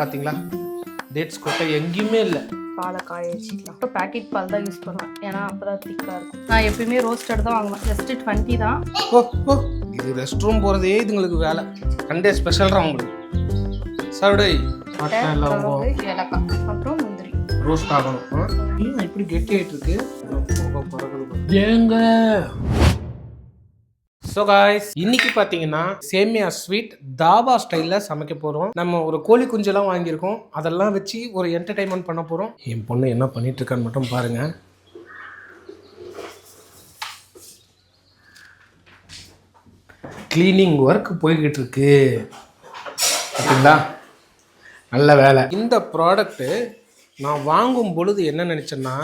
பார்த்தீங்களா? டேட்ஸ் கொட்டை எங்கேயுமே இல்லை. பாலை காய வச்சுக்கலாம். இப்போ பேக்கெட் பால் தான் யூஸ் பண்ணுவேன், ஏன்னா அப்போ தான் திக்காக இருக்கும். நான் எப்பயுமே ரோஸ்டட் தான் வாங்குவேன். ஜஸ்ட் 20 தான். ஓ இது ரெஸ்ட் ரூம் போகிறதே இதுங்களுக்கு வேலை. சண்டே ஸ்பெஷல் தான் உங்களுக்கு. சவுடை ஏலக்காய் அப்புறம் முந்திரி ரோஸ்ட் ஆகணும். இப்படி கெட்டி ஆகிட்டு இருக்கு. ஏங்க ஸோ காய்ஸ், இன்னைக்கு பார்த்தீங்கன்னா சேமியா ஸ்வீட் தாபா ஸ்டைலில் சமைக்க போகிறோம். நம்ம ஒரு கோழி குஞ்செல்லாம் வாங்கியிருக்கோம், அதெல்லாம் வச்சு ஒரு என்டர்டைன்மெண்ட் பண்ண போகிறோம். என் பொண்ணு என்ன பண்ணிட்டு இருக்கான்னு மட்டும் பாருங்க. கிளீனிங் ஒர்க் போய்கிட்டு இருக்கு பார்த்தீங்களா? நல்ல வேலை. இந்த ப்ராடக்ட்டு நான் வாங்கும் பொழுது என்ன நினச்சேன்னா,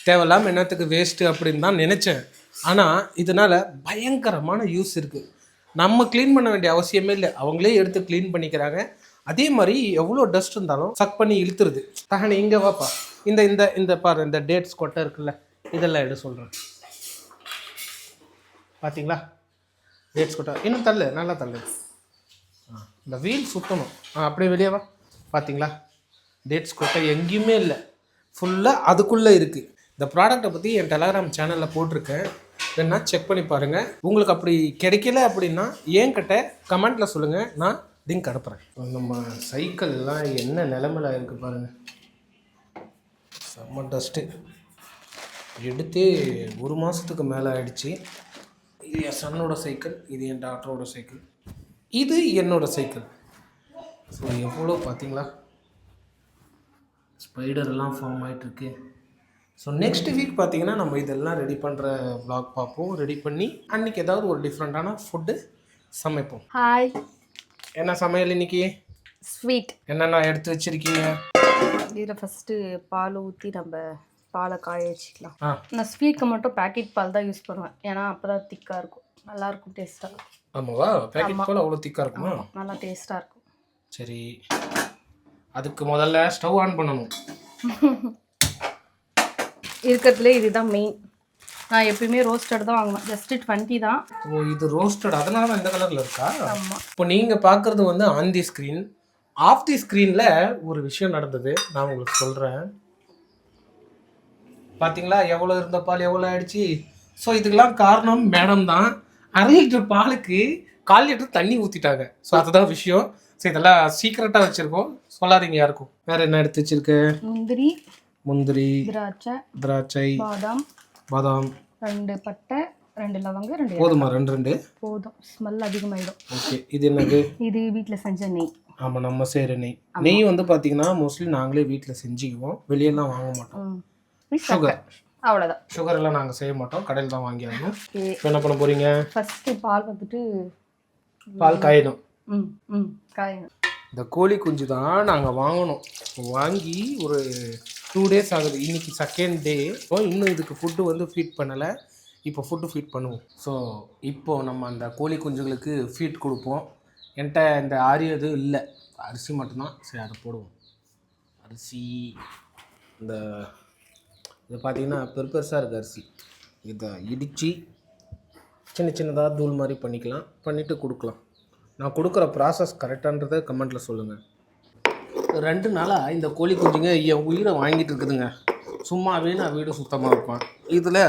தேவையில்லாமல் என்னத்துக்கு வேஸ்ட்டு அப்படின்னு தான் நினச்சேன். ஆனால் இதனால் பயங்கரமான யூஸ் இருக்குது. நம்ம க்ளீன் பண்ண வேண்டிய அவசியமே இல்லை, அவங்களே எடுத்து க்ளீன் பண்ணிக்கிறாங்க. அதே மாதிரி எவ்வளோ டஸ்ட் இருந்தாலும் சக் பண்ணி இழுத்துருது. தகனே இங்கே வாப்பா, இந்த இந்த இந்த பாரு, இந்த டேட்ஸ் கொட்டை இருக்குல்ல, இதெல்லாம் எடு சொல்கிறேன். பார்த்தீங்களா? டேட்ஸ் கொட்டை இன்னும் தள்ளு, நல்லா தள்ளு. இந்த வீல் சுற்றணும். அப்படியே வெளியே வா. பார்த்தீங்களா? டேட்ஸ் கொட்டை எங்கேயுமே இல்லை, ஃபுல்லாக அதுக்குள்ளே இருக்குது. இந்த ப்ராடக்டை பற்றி என் டெலகிராம் சேனலில் போட்டிருக்கேன், வேணா செக் பண்ணி பாருங்கள். உங்களுக்கு அப்படி கிடைக்கல அப்படின்னா என்கிட்ட கமெண்ட்டில் சொல்லுங்கள், நான் லிங்க் அனுப்புகிறேன். நம்ம சைக்கிள்லாம் என்ன நிலமையில இருக்குது பாருங்கள். செம்ம டஸ்ட்டு, எடுத்து 1 மாதத்துக்கு மேலே ஆயிடுச்சு. இது என் சன்னோட சைக்கிள், இது என் டாக்டரோட சைக்கிள், இது என்னோட சைக்கிள். ஸோ எவ்வளோ பார்த்தீங்களா, ஸ்பைடர்லாம் ஃபார்ம் ஆகிட்டுருக்கு. ஸோ நெக்ஸ்ட் வீக் பார்த்தீங்கன்னா நம்ம இதெல்லாம் ரெடி பண்ணுற vlog பார்ப்போம். ரெடி பண்ணி அன்றைக்கி ஏதாவது ஒரு டிஃப்ரெண்ட்டான ஃபுட்டு சமைப்போம். ஹாய், என்ன சமையல் இன்னைக்கு? ஸ்வீட். என்னென்ன எடுத்து வச்சுருக்கீங்க? இதில் ஃபஸ்ட்டு பால் ஊற்றி நம்ம பாலை காய வச்சுக்கலாம். ஆ, நான் ஸ்வீட்க்கு மட்டும் பேக்கெட் பால் தான் யூஸ் பண்ணுவேன், ஏன்னா அப்போ தான் திக்காக இருக்கும், நல்லாயிருக்கும், டேஸ்ட்டாக இருக்கும். ஆமாவா? பேக்கெட் பால் அவ்வளோ திக்காக இருக்குமா? நல்லா டேஸ்ட்டாக இருக்கும். சரி, அதுக்கு முதல்ல ஸ்டவ் ஆன் பண்ணணும். இருக்கிறதுலே இதுதான் மெயின். நான் எப்பயுமே ரோஸ்டட் தான் வாங்குவேன், ஜஸ்ட் 20 தான். ஓ, இது ரோஸ்டட், அதனால தான் இந்த கலரில் இருக்கா? ஆமாம். இப்போ நீங்கள் பார்க்குறது வந்து on the screen. Off the ஸ்க்ரீனில் ஒரு விஷயம் நடந்தது, நான் உங்களுக்கு சொல்கிறேன். பார்த்தீங்களா எவ்வளோ இருந்த பால் எவ்வளோ ஆயிடுச்சு? ஸோ இதுக்கெல்லாம் காரணம் மேடம் தான். 1/2 லிட்டர் பாலுக்கு 1/4 லிட்டர் தண்ணி ஊற்றிட்டாங்க. ஸோ அதுதான் விஷயம். ஸோ இதெல்லாம் சீக்ரெட்டாக வச்சுருக்கோம், சொல்லாதீங்க யாருக்கும். வேறு என்ன எடுத்து வச்சுருக்கு? முந்திரி, திராட்சை, பாதாம், 2 பட்டை, 2 லவங்க, 2 போதுமா? 2 போதும், ஸ்மெல் அதிகமாயிடும். ஓகே. இது என்னது? இது வீட்டில் செஞ்ச நெய். ஆமாம், நம்ம செய்கிற நெய். நெய் வந்து பார்த்தீங்கன்னா மோஸ்ட்லி நாங்களே வீட்டில் செஞ்சுக்குவோம், வெளியெல்லாம் வாங்க மாட்டோம். சுகர், அவ்வளோதான். சுகர் எல்லாம் நாங்கள் செய்ய மாட்டோம், கடையில் தான் வாங்கி ஆகணும். இப்போ என்ன பண்ண போகிறீங்க? ஃபஸ்ட்டு பால் வந்துட்டு பால் காயணும். காயணும். இந்த கோழி குஞ்சு தான் நாங்கள் வாங்கினோம். வாங்கி ஒரு 2 days ஆகுது. இன்றைக்கி 2nd day. இன்னும் இதுக்கு ஃபுட்டு வந்து ஃபீட் பண்ணலை. இப்போ ஃபுட்டு ஃபீட் பண்ணுவோம். ஸோ இப்போது நம்ம அந்த கோழி குஞ்சுகளுக்கு ஃபீட் கொடுப்போம். என்கிட்ட இந்த ஆரியது இல்லை, அரிசி மட்டும்தான். சரி, அதை போடுவோம். அரிசி இந்த இது பார்த்திங்கன்னா பெருசாக இருக்குது அரிசி. இதை இடித்து சின்ன சின்னதாக தூள் மாதிரி பண்ணிக்கலாம், பண்ணிவிட்டு கொடுக்கலாம். நான் கொடுக்குற ப்ராசஸ் கரெக்டான்றதை கமெண்ட்டில் சொல்லுங்கள். 2 நாளாக இந்த கோழி குஞ்சுங்க என் உயிரை வாங்கிட்டு இருக்குதுங்க. சும்மாவே நான் வீடு சுத்தமாக இருப்பேன், இதில்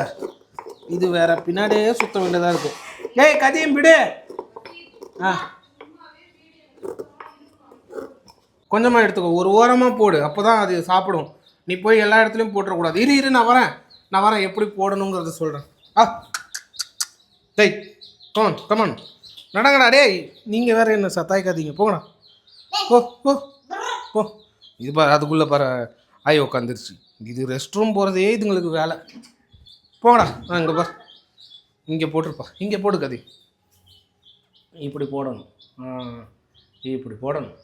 இது வேறு பின்னாடியே சுத்த வேண்டியதாக இருக்கும். ஏய் கதையும் விடு. கொஞ்சமாக எடுத்துக்கோ, ஒரு ஓரமாக போடு, அப்போ தான் அது சாப்பிடும். நீ போய் எல்லா இடத்துலையும் போட்டுறக்கூடாது. இரு நான் வரேன் எப்படி போடணுங்கிறத சொல்கிறேன். டேய் கமான் நடங்கடா. டேய் நீங்கள் வேறு என்ன சத்தாய்க்காதீங்க, போங்கடா. போ. இது பாரு, அதுக்குள்ளே பாரு ஆய் உட்காந்துருச்சு. இது ரெஸ்ட் ரூம் போகிறதே இதுங்களுக்கு வேலை. போங்கடா. இங்கே பார், இங்கே போட்டிருப்பா, இங்கே போடு கதி. இப்படி போடணும், இப்படி போடணும்.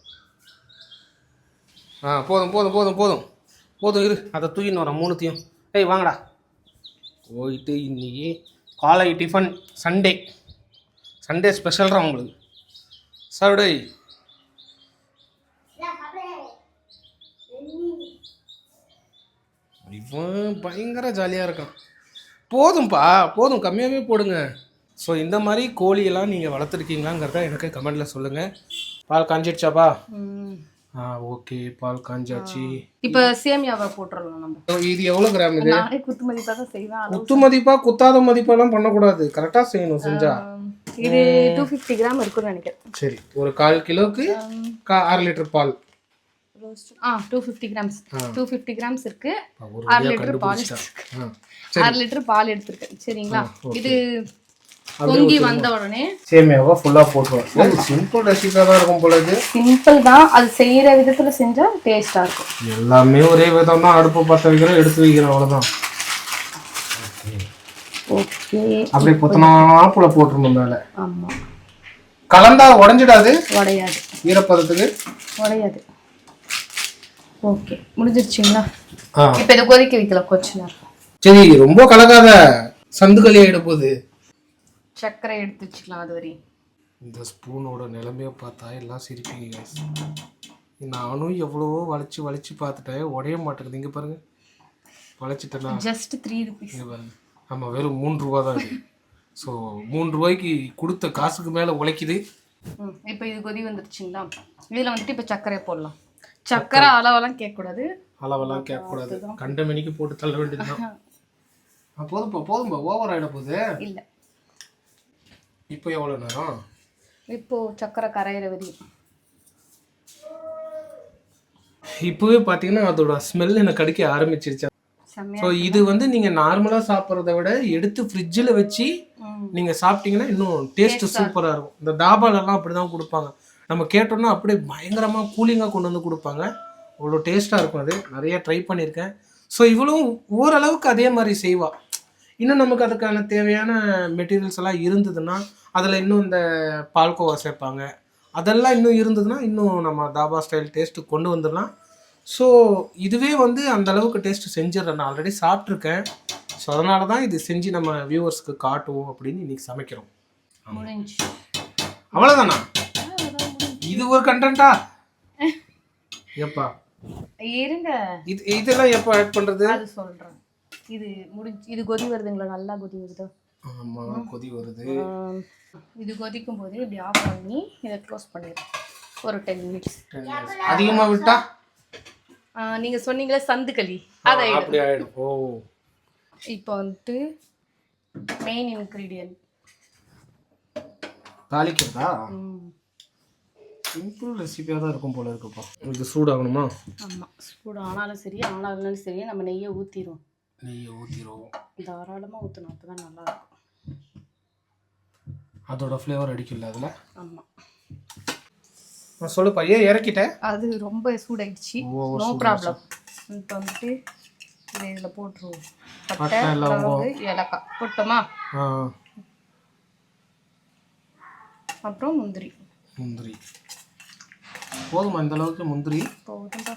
போதும் இரு, அதை தூக்கின்னு வரேன் 3த்தையும். டேய் வாங்கடா. போயிட்டு இன்றைக்கி காலை டிஃபன் சண்டே ஸ்பெஷல் தான் உங்களுக்கு. சாப்பிடு. இவன் பயங்கர ஜாலியாக இருக்கான். போதும் கம்மியாகவே போடுங்க. ஸோ இந்த மாதிரி கோழியெல்லாம் நீங்கள் வளர்த்துருக்கீங்களாங்கிறத எனக்கு கமெண்டில் சொல்லுங்கள். பால் காஞ்சிடுச்சாப்பா? ஓகே, பால் காஞ்சாச்சு. இப்போ சேமியாவை போட்டுடலாம் நம்ம. இது எவ்வளோ கிராம் இது? நானே குத்து மதிப்பாக தான் செய்வேன். குத்து மதிப்பா குத்தாத மதிப்பெல்லாம் பண்ணக்கூடாது, கரெக்டாக செய்யணும் செஞ்சா. இது 250 கிராம் இருக்கும்னு நினைக்கிறேன். சரி, ஒரு 1/4 கிலோவுக்கு 1/2 லிட்டர் பால். 250 கிராம்ஸ் 250 கிராம்ஸ் இருக்கு. ஒரு 1/2 லிட்டர் பால் 1/2 லிட்டர் பால் எடுத்துருக்கேன். சரிங்களா? இது பொங்கி வந்த உடனே சேமியாவை ஃபுல்லா போட்டுருவோம். சிம்பிள் ரெசிபியா தான் இருக்கும் போல. இது சிம்பிள் தான், அது செய்யற விதத்துல செஞ்சா டேஸ்டா இருக்கும். எல்லாமே ஒரே விதம் தான். அடுப்பு பற்ற வைக்கிறோம், எடுத்து வைக்கிறோம், அவ்வளவுதான். ஓகே, அப்படியே புத்தனாப்புல போட்டுருணும் மேல. ஆமா, கலந்தா உடைஞ்சிடாது, உடையாது, ஈரப்பதத்துக்கு உடையாது. ஓகே, முடிஞ்சிருச்சுங்களா? இப்போ இதை கொதிக்க வைக்கலாம் கொஞ்ச நேரம். சரி, ரொம்ப கலக்காத, சந்துகளி ஆயிட போகுது. சர்க்கரை எடுத்து வச்சுக்கலாம் அது வரையும். இந்த ஸ்பூனோட நிலைமையை பார்த்தா எல்லாம் சிரிப்பீங்க. நானும் எவ்வளவோ வளைச்சி வளைச்சி பார்த்துட்டேன், உடைய மாட்டேங்குது. இங்கே பாருங்க, வளைச்சிட்டேன்னா ஜஸ்ட் 3 rupees. இங்கே பாருங்க, ஆமாம், வெறும் 3 ரூபா தான் இது. ஸோ 3 ரூபாய்க்கு கொடுத்த காசுக்கு மேலே உழைக்குது. இப்போ இது கொதி வந்துருச்சுங்களா? இதில் வந்துட்டு இப்போ சர்க்கரையை போடலாம். சர்க்கரை அளவெல்லாம் கேட்கக்கூடாது, அளவெல்லாம் கேட்கக்கூடாது, கண்ட மணிக்கு போட்டு தள்ள வேண்டியதுதான். போதும்பா போதும்பா, ஓவர் ஆகிட போகுது. இல்லை, இப்போ எவ்வளோ நேரம்? இப்போ சர்க்கரை கரையிற வரையும். இப்போவே பார்த்தீங்கன்னா அதோட ஸ்மெல் எனக்கு கிடைக்க ஆரம்பிச்சிருச்சு. ஸோ இது வந்து நீங்கள் நார்மலாக சாப்பிட்றத விட எடுத்து ஃப்ரிட்ஜில் வச்சு நீங்கள் சாப்பிட்டீங்கன்னா இன்னும் டேஸ்ட்டு சூப்பராக இருக்கும். இந்த தாபாலெல்லாம் அப்படி தான் கொடுப்பாங்க. நம்ம கேட்டோம்னா அப்படியே பயங்கரமாக கூலிங்காக கொண்டு வந்து கொடுப்பாங்க. அவ்வளோ டேஸ்ட்டாக இருக்கும். அது நிறைய ட்ரை பண்ணியிருக்கேன். ஸோ இவ்வளவும் ஓரளவுக்கு அதே மாதிரி செய்வா. இன்னும் நமக்கு அதுக்கான தேவையான மெட்டீரியல்ஸ் எல்லாம் இருந்ததுன்னா அதில் இன்னும் இந்த பால்கோவா சேர்ப்பாங்க. அதெல்லாம் இன்னும் இருந்ததுன்னா இன்னும் நம்ம தாபா ஸ்டைல் டேஸ்ட்டு கொண்டு வந்துடலாம். ஸோ இதுவே வந்து அந்த அளவுக்கு டேஸ்ட்டு செஞ்சிடறேன். நான் ஆல்ரெடி சாப்பிட்ருக்கேன். ஸோ அதனால தான் இது செஞ்சு நம்ம வியூவர்ஸ்க்கு காட்டுவோம் அப்படின்னு இன்னைக்கு சமைக்கிறோம். அவ்வளோதானா? இது ஒரு கண்டென்ட்டா? எப்பா இருங்க, இதெல்லாம் எப்போ ஆட் பண்ணுறது? அது சொல்கிறேன். இது முடிஞ்சு, இது கொதி வருதுங்களா? நல்லா கொதி வருதா? ஆமாம், கொதி வருது. இது கொதிக்கும் போது இப்படி ஆஃப் பண்ணி இதை க்ளோஸ் பண்ணிடுறேன் ஒரு 10 minutes. அதிகமாக விட்டா நீங்கள் சொன்னீங்களே சந்துக்களி, அதை அப்படி ஆகிடும். ஓ, இப்போ வந்துட்டு மெயின் இன்க்ரீடியன்ட் தாளிக்கிறதா? சிம்பிள் ரெசிபியாக தான் இருக்கும் போல இருக்குப்பா. இது சூடாகணுமா? ஆமாம், சூடு ஆனாலும் சரி ஆனாலும் சரி நம்ம நெய்யை ஊற்றிடுவோம். நெய்யை ஊற்றிடுவோம், தாராளமாக ஊற்றணும், அப்போ தான் நல்லாயிருக்கும். அதோட ஃப்ளேவர் அடிக்கல அதில். ஆமாம், நான் சொல்லு பையன், இறக்கிட்டேன். அது ரொம்ப சூடாயிடுச்சு. No problem. இப்போ வந்துட்டு இதை இதில் போட்டுருவோம். பட்டை, லவங்கம், ஏலக்காய் போட்டோமா? அப்புறம் முந்திரி. முந்திரி போதுமா? இந்த அளவுக்கு முந்திரி போதும்பா.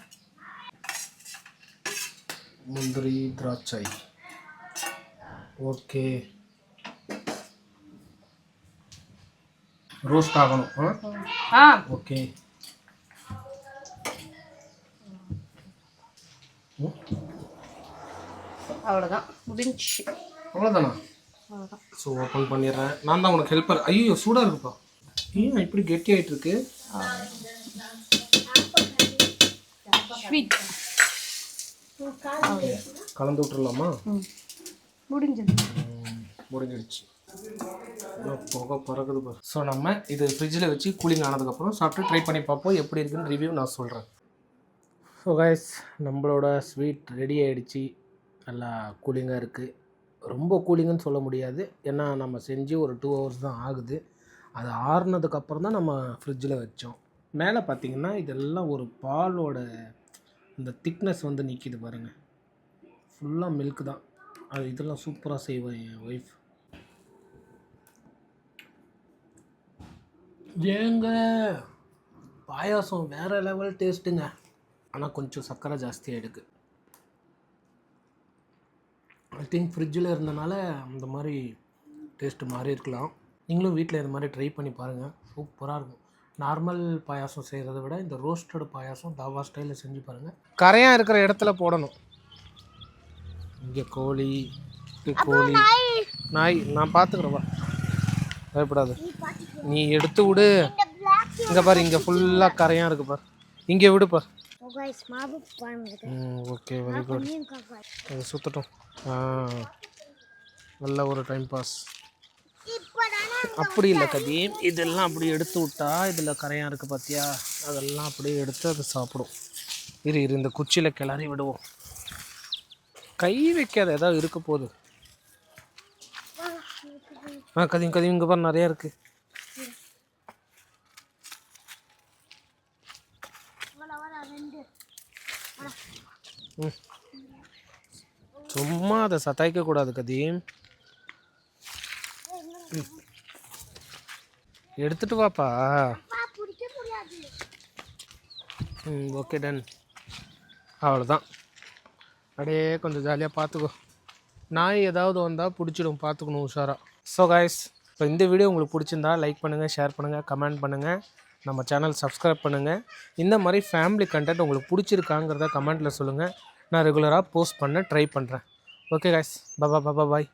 முந்திரி, திராட்சை. ஓகே, ரோஸ்ட் ஆகணும். ஓகே, அவ்வளோதான், முடிஞ்சு. அவ்வளோதானா? அவ்வளோதான். ஸோ ஓப்பன் பண்ணிடுறேன். நான் தான் உனக்கு ஹெல்ப்பர். ஐயோ, சூடாக இருக்குப்பா. ஏன் இப்படி கெட்டி ஆகிட்டு இருக்கு? ஸ்வீட் கலந்து விட்டுறலாமா? முடிஞ்சது, முடிஞ்சிடுச்சு. புகை பறக்குது பாரு. ஸோ நம்ம இது ஃப்ரிட்ஜில் வச்சு கூலிங் ஆனதுக்கப்புறம் சாப்பிட்டு ட்ரை பண்ணி பார்ப்போம். எப்படி இருக்குன்னு ரிவ்யூ நான் சொல்கிறேன். ஸோ கைஸ், நம்மளோட ஸ்வீட் ரெடி ஆகிடுச்சு. நல்லா கூலிங்காக இருக்குது. ரொம்ப கூலிங்குன்னு சொல்ல முடியாது, ஏன்னா நம்ம செஞ்சு ஒரு 2 hours தான் ஆகுது. அது ஆறுனதுக்கப்புறம் தான் நம்ம ஃப்ரிட்ஜில் வச்சோம். மேலே பார்த்திங்கன்னா இதெல்லாம் ஒரு பாலோட இந்த திக்னஸ் வந்து நிற்கிது பாருங்கள். ஃபுல்லாக மில்க் தான். அது இதெல்லாம் சூப்பராக செய்வேன் என் ஒய்ஃப். ஏங்க பாயாசம் வேறு லெவல் டேஸ்ட்டுங்க. ஆனால் கொஞ்சம் சர்க்கரை ஜாஸ்தியாக இருக்குது. ஐ திங்க் ஃப்ரிட்ஜில் இருந்தனால அந்த மாதிரி டேஸ்ட்டு மாறி இருக்கலாம். நீங்களும் வீட்டில் இந்த மாதிரி ட்ரை பண்ணி பாருங்கள், சூப்பராக இருக்கும். நார்மல் பாயாசம் செய்கிறத விட இந்த ரோஸ்டட் பாயாசம் தாவா ஸ்டைலில் செஞ்சு பாருங்கள். கரையாக இருக்கிற இடத்துல போடணும். இங்கே கோழி நாய் நான் பார்த்துக்குறவா, பயப்படாது. நீ எடுத்து விடு. இங்கே பாரு, இங்கே ஃபுல்லாக கரையாக இருக்குது பாரு. இங்கே விடுப்பா. guys, மாவு பாருங்க. Okay, very good. அது சுற்றட்டும். நல்ல ஒரு டைம் பாஸ். அப்படி இல்லை கதீம், இதெல்லாம் அப்படி எடுத்து விட்டா இதில் கரையான் இருக்குது பார்த்தியா, அதெல்லாம் அப்படியே எடுத்து அதை சாப்பிடும். இரு இந்த குச்சியில் கிளறி விடுவோம். கை வைக்காத, ஏதாவது இருக்க போகுது. கதீம் இங்கே பாரு, நிறையா இருக்குது. சும்மா அதை சத்தாய்க்கக்கூடாது கதீம். எடுத்துட்டு வாப்பா. Okay, done. அவ்வளோதான். அப்படியே கொஞ்சம் ஜாலியாக பார்த்துக்கோ. நாய் ஏதாவது வந்தால் பிடிச்சிடும், பார்த்துக்கணும் உஷாராக. ஸோ காய்ஸ், இப்போ இந்த வீடியோ உங்களுக்கு பிடிச்சிருந்தா லைக் பண்ணுங்கள், ஷேர் பண்ணுங்கள், கமெண்ட் பண்ணுங்கள், நம்ம சேனல் சப்ஸ்கிரைப் பண்ணுங்கள். இந்த மாதிரி ஃபேமிலி கண்டென்ட் உங்களுக்கு பிடிச்சிருக்காங்கிறத கமெண்ட்டில் சொல்லுங்கள். நான் ரெகுலராக போஸ்ட் பண்ண ட்ரை பண்ணுறேன். ஓகே காய்ஸ், பாய்.